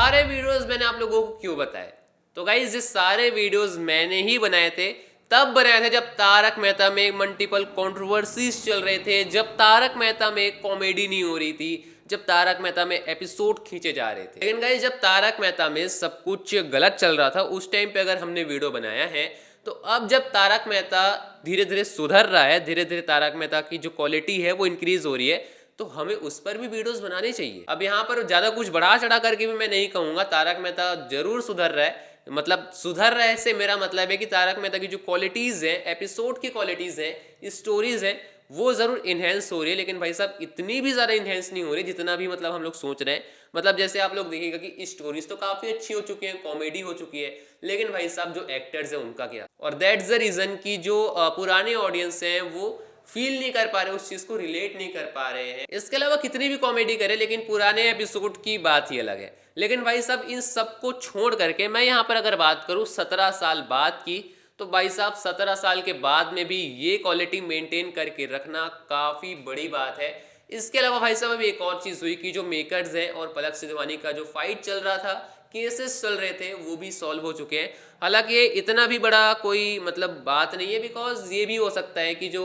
सारे वीडियोस मैंने आप लोगों को क्यों बताए? तो गाइज ये सारे वीडियोस मैंने ही बनाए थे, तब बनाए थे जब तारक मेहता में मल्टीपल कंट्रोवर्सीज चल रहे थे, जब तारक मेहता में कॉमेडी नहीं हो रही थी, जब तारक मेहता में एपिसोड खींचे जा रहे थे। लेकिन गाइज जब तारक मेहता में सब कुछ गलत चल रहा था उस टाइम पे अगर हमने वीडियो बनाया है, तो अब जब तारक मेहता धीरे धीरे सुधर रहा है, धीरे धीरे तारक मेहता की जो क्वालिटी है वो इंक्रीज हो रही है, तो हमें उस पर भी वीडियोस बनाने चाहिए। अब यहाँ पर ज्यादा कुछ बढ़ा चढ़ा करके भी मैं नहीं कहूंगा, तारक मेहता जरूर सुधर रहा है। मतलब सुधर रहे से मेरा मतलब है कि तारक मेहता की जो क्वालिटीज है, एपिसोड की क्वालिटीज है, स्टोरीज है, वो जरूर इन्हेंस हो रही है। लेकिन भाई साहब इतनी भी ज्यादा इन्हेंस नहीं हो रही जितना भी मतलब हम लोग सोच रहे हैं। मतलब जैसे आप लोग देखिएगा कि स्टोरीज तो काफी अच्छी हो चुकी है, कॉमेडी हो चुकी है, लेकिन भाई साहब जो एक्टर्स है उनका क्या? और दैट्स द रीजन की जो पुराने ऑडियंस है वो फील नहीं कर पा रहे, उस चीज को रिलेट नहीं कर पा रहे हैं। इसके अलावा कितनी भी कॉमेडी करे, लेकिन पुराने एपिसोड की बात ही अलग है। लेकिन भाई साहब इन सबको छोड़ करके मैं यहाँ पर अगर बात करूँ 17 साल बाद की, तो भाई साहब 17 साल के बाद में भी ये क्वालिटी मेंटेन करके रखना काफ़ी बड़ी बात है। इसके अलावा भाई साहब अभी एक और चीज़ हुई कि जो मेकर्स हैं और पलक सिधवानी का जो फाइट चल रहा था, केसेस चल रहे थे, वो भी सॉल्व हो चुके हैं। हालांकि ये इतना भी बड़ा कोई मतलब बात नहीं है, बिकॉज ये भी हो सकता है कि जो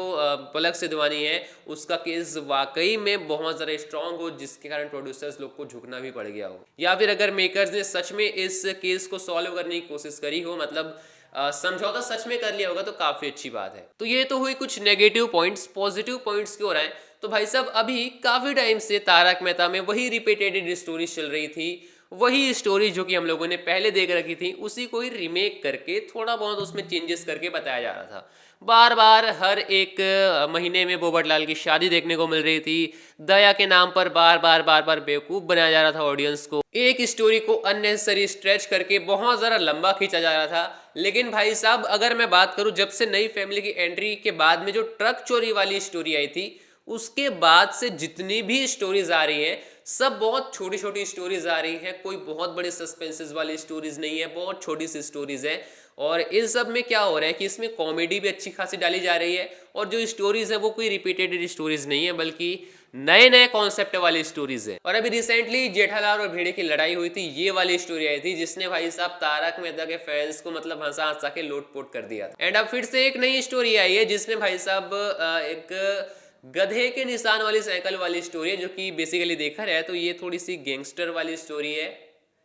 पलक सिधवानी है उसका केस वाकई में बहुत ज़्यादा स्ट्रांग हो, जिसके कारण प्रोड्यूसर्स लोग को झुकना भी पड़ गया हो, या फिर अगर मेकर्स ने सच में इस केस को सॉल्व करने की कोशिश करी हो, मतलब समझौता सच में कर लिया होगा, तो काफ़ी अच्छी बात है। तो ये तो हुई कुछ नेगेटिव पॉइंट्स। पॉजिटिव पॉइंट्स क्यों रहे? तो भाई साहब अभी काफ़ी टाइम से तारक मेहता में वही रिपीटेड स्टोरीज चल रही थी, वही स्टोरी जो कि हम लोगों ने पहले देख रखी थी, उसी को ही रीमेक करके थोड़ा बहुत उसमें चेंजेस करके बताया जा रहा था। बार बार हर एक महीने में पोपटलाल की शादी देखने को मिल रही थी, दया के नाम पर बार बार बेवकूफ़ बनाया जा रहा था ऑडियंस को, एक स्टोरी को अननेसेसरी स्ट्रेच करके बहुत ज़्यादा लंबा खींचा जा रहा था। लेकिन भाई साहब अगर मैं बात करूं, जब से नई फैमिली की एंट्री के बाद में जो ट्रक चोरी वाली स्टोरी आई थी, उसके बाद से जितनी भी स्टोरीज आ रही हैं सब बहुत छोटी छोटी स्टोरीज आ रही हैं, कोई बहुत बड़े सस्पेंसेस वाली स्टोरीज नहीं है, बहुत छोटी सी स्टोरीज है। और इन सब में क्या हो रहा है कि इसमें कॉमेडी भी अच्छी खासी डाली जा रही है, और जो स्टोरीज है वो कोई रिपीटेड स्टोरीज नहीं है, बल्कि नए नए कॉन्सेप्ट वाली स्टोरीज है। और अभी रिसेंटली जेठालाल और भेड़े की लड़ाई हुई थी, ये वाली स्टोरी आई थी जिसने भाई साहब तारक मेहता के फैंस को मतलब हंसा हंसा के लोटपोट कर दिया था। एंड अब फिर से एक नई स्टोरी आई है जिसमें भाई साहब एक गधे के निशान वाली साइकिल वाली स्टोरी है, जो कि बेसिकली देखा जाए तो ये थोड़ी सी गैंगस्टर वाली स्टोरी है,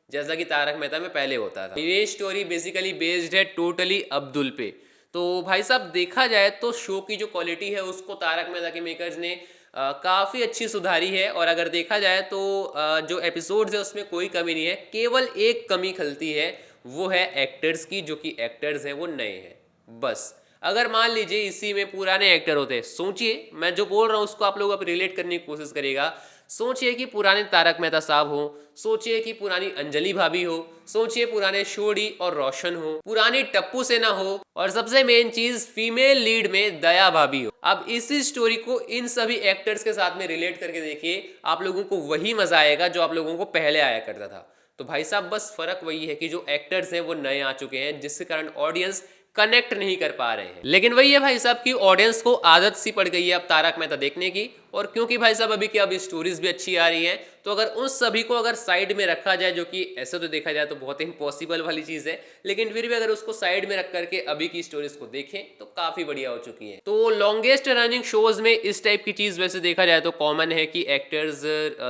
जैसा कि तारक मेहता में पहले होता था। ये स्टोरी बेसिकली बेस्ड है टोटली अब्दुल पे। तो भाई साहब देखा जाए तो शो की जो क्वालिटी है उसको तारक मेहता के मेकर्स ने काफ़ी अच्छी सुधारी है। और अगर देखा जाए तो जो एपिसोड्स है उसमें कोई कमी नहीं है, केवल एक कमी खलती है, वो है एक्टर्स की, जो कि एक्टर्स हैं वो नए हैं बस। अगर मान लीजिए इसी में पुराने एक्टर होते, सोचिए मैं जो बोल रहा हूँ उसको आप लोग अब रिलेट करने की कोशिश करिएगा। सोचिए कि पुराने तारक मेहता साहब हो, सोचिए कि पुरानी अंजलि भाभी हो, सोचिए पुराने शोडी और रोशन हो, पुरानी टप्पू सेना हो, और सबसे मेन चीज फीमेल लीड में दया भाभी हो। अब इसी स्टोरी को इन सभी एक्टर्स के साथ में रिलेट करके देखिए, आप लोगों को वही मजा आएगा जो आप लोगों को पहले आया करता था। तो भाई साहब बस फर्क वही है कि जो एक्टर्स हैं वो नए आ चुके हैं, जिसके कारण ऑडियंस कनेक्ट नहीं कर पा रहे हैं। लेकिन वही है भाई साहब की ऑडियंस को आदत सी पड़ गई है अब तारक मेहता देखने की, और क्योंकि भाई साहब अभी की अब स्टोरीज भी अच्छी आ रही हैं, तो अगर उन सभी को अगर साइड में रखा जाए, जो कि ऐसे तो देखा जाए तो बहुत इम्पॉसिबल वाली चीज है, लेकिन फिर भी अगर उसको साइड में रख करके अभी की स्टोरीज को देखें तो काफी बढ़िया हो चुकी है। तो लॉन्गेस्ट रनिंग शोज में इस टाइप की चीज वैसे देखा जाए तो कॉमन है कि एक्टर्स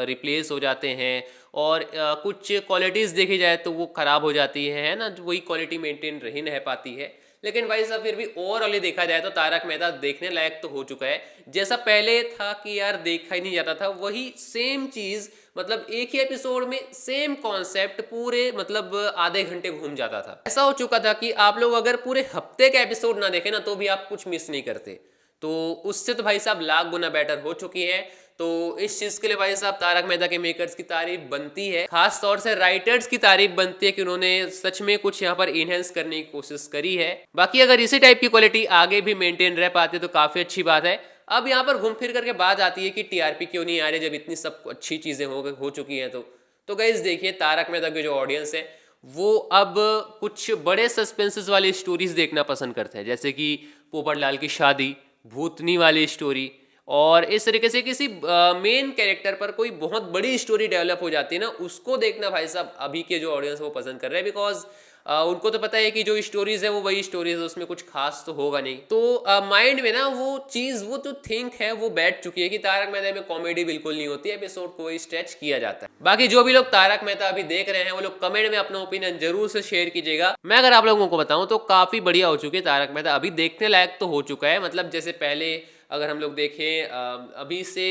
रिप्लेस हो जाते हैं, और कुछ क्वालिटीज देखी जाए तो वो खराब हो जाती है ना, वही क्वालिटी मेंटेन रही नहीं पाती है। लेकिन भाई साहब फिर भी ओवरऑल देखा जाए तो तारक मेहता देखने लायक तो हो चुका है। जैसा पहले था कि यार देखा ही नहीं जाता था, वही सेम चीज, मतलब एक ही एपिसोड में सेम कॉन्सेप्ट पूरे मतलब आधे घंटे घूम जाता था। ऐसा हो चुका था कि आप लोग अगर पूरे हफ्ते का एपिसोड ना देखें ना तो भी आप कुछ मिस नहीं करते। तो उससे तो भाई साहब लाख गुना बेटर हो चुकी है। तो इस चीज के लिए भाई साहब तारक मेहता के मेकर्स की तारीफ बनती है, खास तौर से राइटर्स की तारीफ बनती है कि उन्होंने सच में कुछ यहाँ पर इनहेंस करने की कोशिश करी है। बाकी अगर इसी टाइप की क्वालिटी आगे भी मेंटेन रह पाती तो काफी अच्छी बात है। अब यहाँ पर घूम फिर करके बात आती है कि टीआरपी क्यों नहीं आ रही जब इतनी सब अच्छी चीजें हो चुकी हैं। तो गाइस देखिए, तारक मेहता की जो ऑडियंस है वो अब कुछ बड़े सस्पेंसेस वाली स्टोरीज देखना पसंद करते हैं, जैसे कि पोपटलाल की शादी, भूतनी वाली स्टोरी, और इस तरीके से किसी मेन कैरेक्टर पर कोई बहुत बड़ी स्टोरी डेवलप हो जाती है ना, उसको देखना भाई साहब अभी के जो ऑडियंस वो पसंद कर रहे हैं, बिकॉज उनको तो पता है कि जो स्टोरीज है वो वही स्टोरीज है, उसमें कुछ खास तो होगा नहीं। तो माइंड में ना वो चीज, वो जो थिंक है वो बैठ चुकी है कि तारक मेहता में कॉमेडी बिल्कुल नहीं होती है, एपिसोड को स्ट्रेच किया जाता है। बाकी जो भी लोग तारक मेहता अभी देख रहे हैं वो लोग कमेंट में अपना ओपिनियन जरूर से शेयर कीजिएगा। मैं अगर आप लोगों को बताऊं तो काफी बढ़िया हो चुकी है तारक मेहता, अभी देखने लायक तो हो चुका है। मतलब जैसे पहले अगर हम लोग देखें अभी से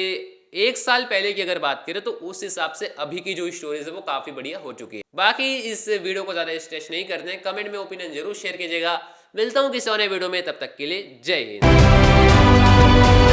1 साल पहले की अगर बात करें तो उस हिसाब से अभी की जो स्टोरीज है वो काफी बढ़िया हो चुकी है। बाकी इस वीडियो को ज्यादा स्ट्रेच नहीं करते हैं, कमेंट में ओपिनियन जरूर शेयर कीजिएगा। मिलता हूँ किसी और नए वीडियो में, तब तक के लिए जय हिंद।